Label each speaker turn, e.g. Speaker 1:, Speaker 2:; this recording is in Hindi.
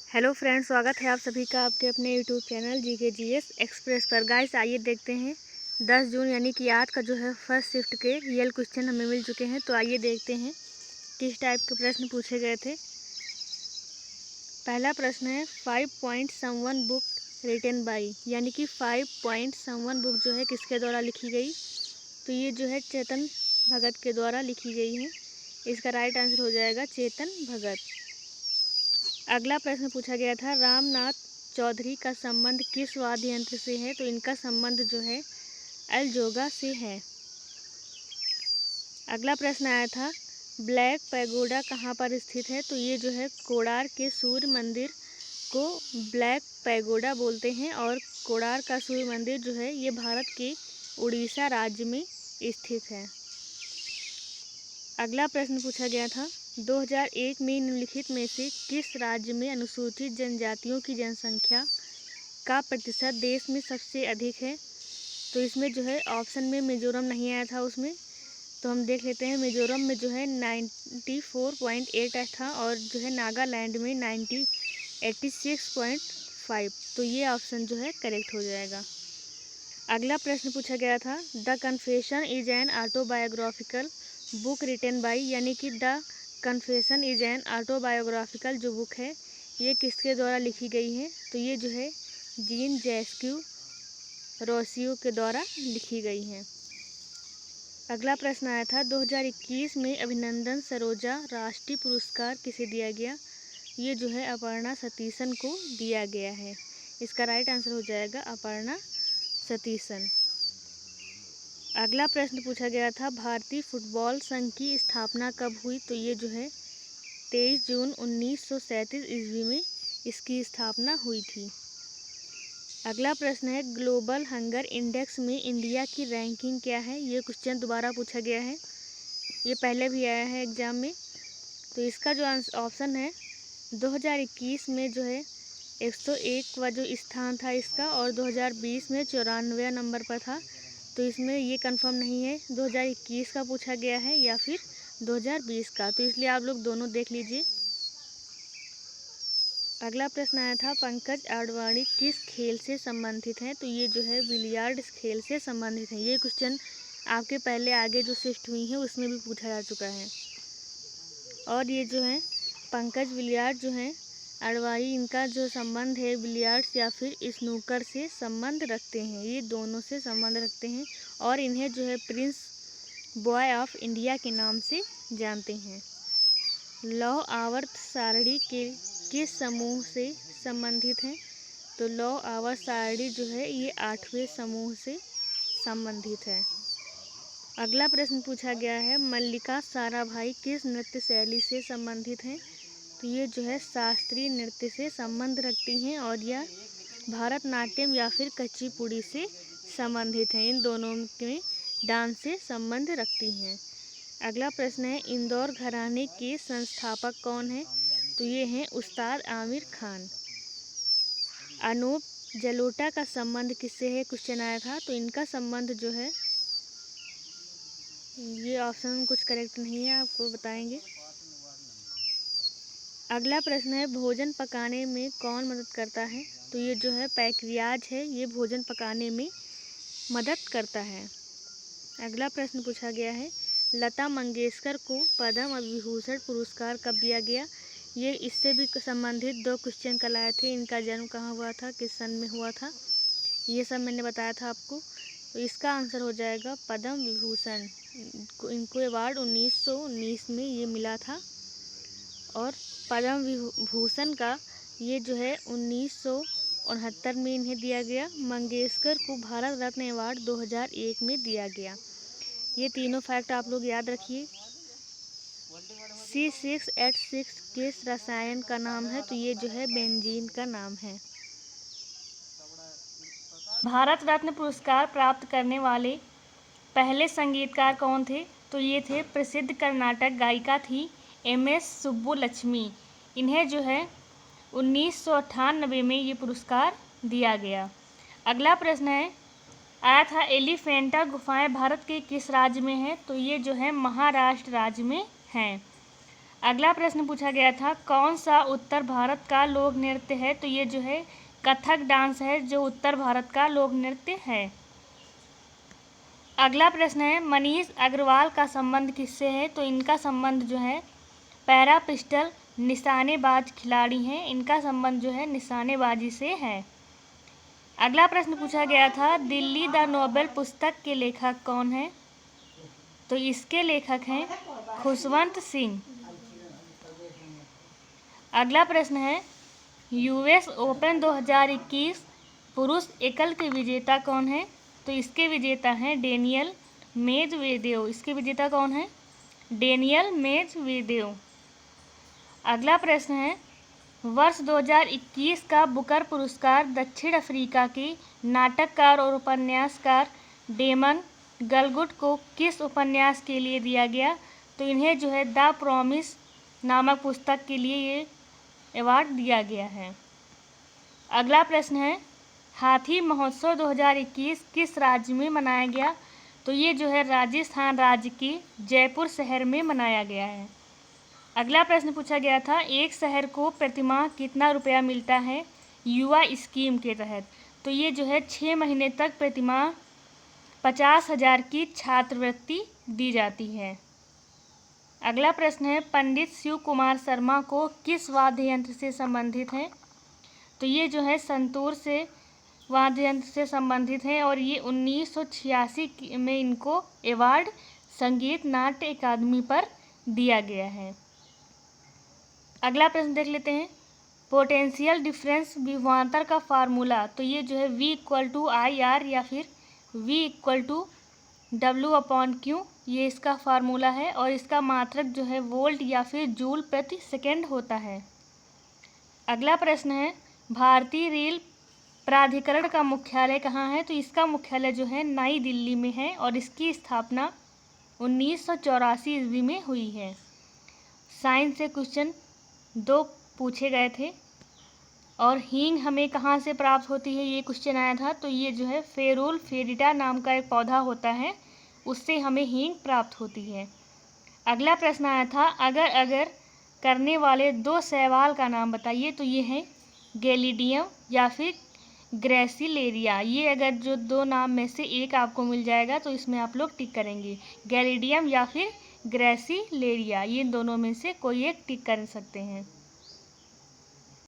Speaker 1: हेलो फ्रेंड्स, स्वागत है आप सभी का आपके अपने यूट्यूब चैनल GKGS एक्सप्रेस पर। गाइस आइए देखते हैं 10 जून यानी कि आज का जो है फर्स्ट शिफ्ट के रियल क्वेश्चन हमें मिल चुके हैं। तो आइए देखते हैं किस टाइप के प्रश्न पूछे गए थे। पहला प्रश्न है 5 point someone book written by, यानी कि 5 पॉइंट समवन बुक जो है किसके द्वारा लिखी गई। तो ये जो है चेतन भगत के द्वारा लिखी गई है। इसका राइट आंसर हो जाएगा चेतन भगत। अगला प्रश्न पूछा गया था रामनाथ चौधरी का संबंध किस वाद्य यंत्र से है। तो इनका संबंध जो है अलजोगा से है। अगला प्रश्न आया था ब्लैक पैगोडा कहाँ पर स्थित है। तो ये जो है कोणार्क के सूर्य मंदिर को ब्लैक पैगोडा बोलते हैं और कोणार्क का सूर्य मंदिर जो है ये भारत के उड़ीसा राज्य में स्थित है। अगला प्रश्न पूछा गया था 2001 में निम्नलिखित में से किस राज्य में अनुसूचित जनजातियों की जनसंख्या का प्रतिशत देश में सबसे अधिक है। तो इसमें जो है ऑप्शन में मिजोरम नहीं आया था उसमें, तो हम देख लेते हैं। मिजोरम में जो है 94.8 था और जो है नागालैंड में 86.5। तो ये ऑप्शन जो है करेक्ट हो जाएगा। अगला प्रश्न पूछा गया था the confession is an autobiographical book written by, यानी कि the confession is an autobiographical जो बुक है ये किसके द्वारा लिखी गई है। तो ये जो है जीन जैस्क्यू रोसियो के द्वारा लिखी गई है। अगला प्रश्न आया था 2021 में अभिनंदन सरोजा राष्ट्रीय पुरस्कार किसे दिया गया। ये जो है अपर्णा सतीशन को दिया गया है। इसका राइट आंसर हो जाएगा अपर्णा सतीशन। अगला प्रश्न पूछा गया था भारतीय फुटबॉल संघ की स्थापना कब हुई। तो ये जो है 23 जून 1937 ईस्वी में इसकी स्थापना हुई थी। अगला प्रश्न है ग्लोबल हंगर इंडेक्स में इंडिया की रैंकिंग क्या है। ये क्वेश्चन दोबारा पूछा गया है, ये पहले भी आया है एग्जाम में। तो इसका जो ऑप्शन है 2021 में जो है 101वां जो स्थान था इसका, और 2020 में 94 नंबर पर था। तो इसमें ये कंफर्म नहीं है 2021 का पूछा गया है या फिर 2020 का, तो इसलिए आप लोग दोनों देख लीजिए। अगला प्रश्न आया था पंकज आडवाणी किस खेल से संबंधित हैं। तो ये जो है बिलियार्ड्स खेल से संबंधित है। ये क्वेश्चन आपके पहले आगे जो शिफ्ट हुई है उसमें भी पूछा जा चुका है। और ये जो है पंकज बिलियार्ड जो है आडवाणी, इनका जो संबंध है बिलियार्ड्स या फिर स्नूकर से संबंध रखते हैं। ये दोनों से संबंध रखते हैं और इन्हें जो है प्रिंस बॉय ऑफ इंडिया के नाम से जानते हैं। लौह आवर्त सारणी के किस समूह से संबंधित हैं। तो लौह आवर्त सारणी जो है ये 8वें समूह से संबंधित है। अगला प्रश्न पूछा गया है मल्लिका साराभाई किस नृत्य शैली से संबंधित हैं। तो ये जो है शास्त्रीय नृत्य से संबंध रखती हैं और यह भारतनाट्यम या फिर कुचिपुड़ी से संबंधित हैं। इन दोनों में डांस से संबंध रखती हैं। अगला प्रश्न है इंदौर घराने के संस्थापक कौन हैं। तो ये हैं उस्ताद आमिर खान। अनूप जलोटा का संबंध किससे है क्वेश्चन आया था। तो इनका संबंध जो है ये ऑप्शन कुछ करेक्ट नहीं है, आपको बताएंगे। अगला प्रश्न है भोजन पकाने में कौन मदद करता है। तो ये जो है पैक्रियाज है, ये भोजन पकाने में मदद करता है। अगला प्रश्न पूछा गया है लता मंगेशकर को पद्म विभूषण पुरस्कार कब दिया गया। ये इससे भी संबंधित 2 क्वेश्चन कल आए थे। इनका जन्म कहाँ हुआ था, किस सन में हुआ था, ये सब मैंने बताया था आपको। तो इसका आंसर हो जाएगा पद्म विभूषण। इनको अवार्ड 1919 में ये मिला था और पद्म विभूषण का ये जो है 1969 में इन्हें दिया गया। मंगेशकर को भारत रत्न अवार्ड 2001 में दिया गया। ये तीनों फैक्ट आप लोग याद रखिए। C6H6 किस रसायन का नाम है। तो ये जो है बेंजीन का नाम है। भारत रत्न पुरस्कार प्राप्त करने वाले पहले संगीतकार कौन थे। तो ये थे प्रसिद्ध कर्नाटक गायिका थी MS सुब्बुलक्ष्मी। इन्हें जो है 1998 में ये पुरस्कार दिया गया। अगला प्रश्न है आया था एलिफेंटा गुफाएं भारत के किस राज्य में हैं। तो ये जो है महाराष्ट्र राज्य में हैं। अगला प्रश्न पूछा गया था कौन सा उत्तर भारत का लोक नृत्य है, तो ये जो है कथक डांस है जो उत्तर भारत का लोक नृत्य है। अगला प्रश्न है मनीष अग्रवाल का संबंध किससे है, तो इनका संबंध जो है पैरा पिस्टल निशानेबाज खिलाड़ी हैं, इनका संबंध जो है निशानेबाजी से है। अगला प्रश्न पूछा गया था दिल्ली द नोबेल पुस्तक के लेखक कौन है, तो इसके लेखक हैं खुशवंत सिंह। अगला प्रश्न है यूएस ओपन 2021 पुरुष एकल के विजेता कौन है, तो इसके विजेता हैं डेनियल मेदवेदेव। इसके विजेता कौन है? Daniel Medvedev. अगला प्रश्न है वर्ष 2021 का बुकर पुरस्कार दक्षिण अफ्रीका के नाटककार और उपन्यासकार डेमन गलगुट को किस उपन्यास के लिए दिया गया, तो इन्हें जो है द प्रॉमिस नामक पुस्तक के लिए ये अवार्ड दिया गया है। अगला प्रश्न है हाथी महोत्सव 2021 किस राज्य में मनाया गया, तो ये जो है राजस्थान राज्य के जयपुर शहर में मनाया गया है। अगला प्रश्न पूछा गया था एक शहर को प्रतिमाह कितना रुपया मिलता है युवा स्कीम के तहत, तो ये जो है 6 महीने तक प्रतिमाह 50,000 की छात्रवृत्ति दी जाती है। अगला प्रश्न है पंडित शिव कुमार शर्मा को किस वाद्य यंत्र से संबंधित हैं, तो ये जो है संतूर से वाद्य यंत्र से संबंधित हैं और ये 1986 में इनको अवार्ड संगीत नाट्य अकादमी पर दिया गया है। अगला प्रश्न देख लेते हैं पोटेंशियल डिफरेंस विभवांतर का फार्मूला, तो ये जो है V=IR या फिर V=W/Q ये इसका फार्मूला है और इसका मात्रक जो है वोल्ट या फिर जूल प्रति सेकेंड होता है। अगला प्रश्न है भारतीय रेल प्राधिकरण का मुख्यालय कहाँ है, तो इसका मुख्यालय जो है नई दिल्ली में है और इसकी स्थापना 1984 ईस्वी में हुई है। साइंस से क्वेश्चन 2 पूछे गए थे और हींग हमें कहाँ से प्राप्त होती है ये क्वेश्चन आया था, तो ये जो है फेरुल फेरिटा नाम का एक पौधा होता है उससे हमें हींग प्राप्त होती है। अगला प्रश्न आया था अगर अगर करने वाले 2 शैवाल का नाम बताइए, तो ये है गैलिडियम या फिर ग्रेसिलेरिया। ये अगर जो 2 नाम में से एक आपको मिल जाएगा तो इसमें आप लोग टिक करेंगे गैलिडियम या फिर ग्रेसिलेरिया, ये दोनों में से कोई एक टिक कर सकते हैं।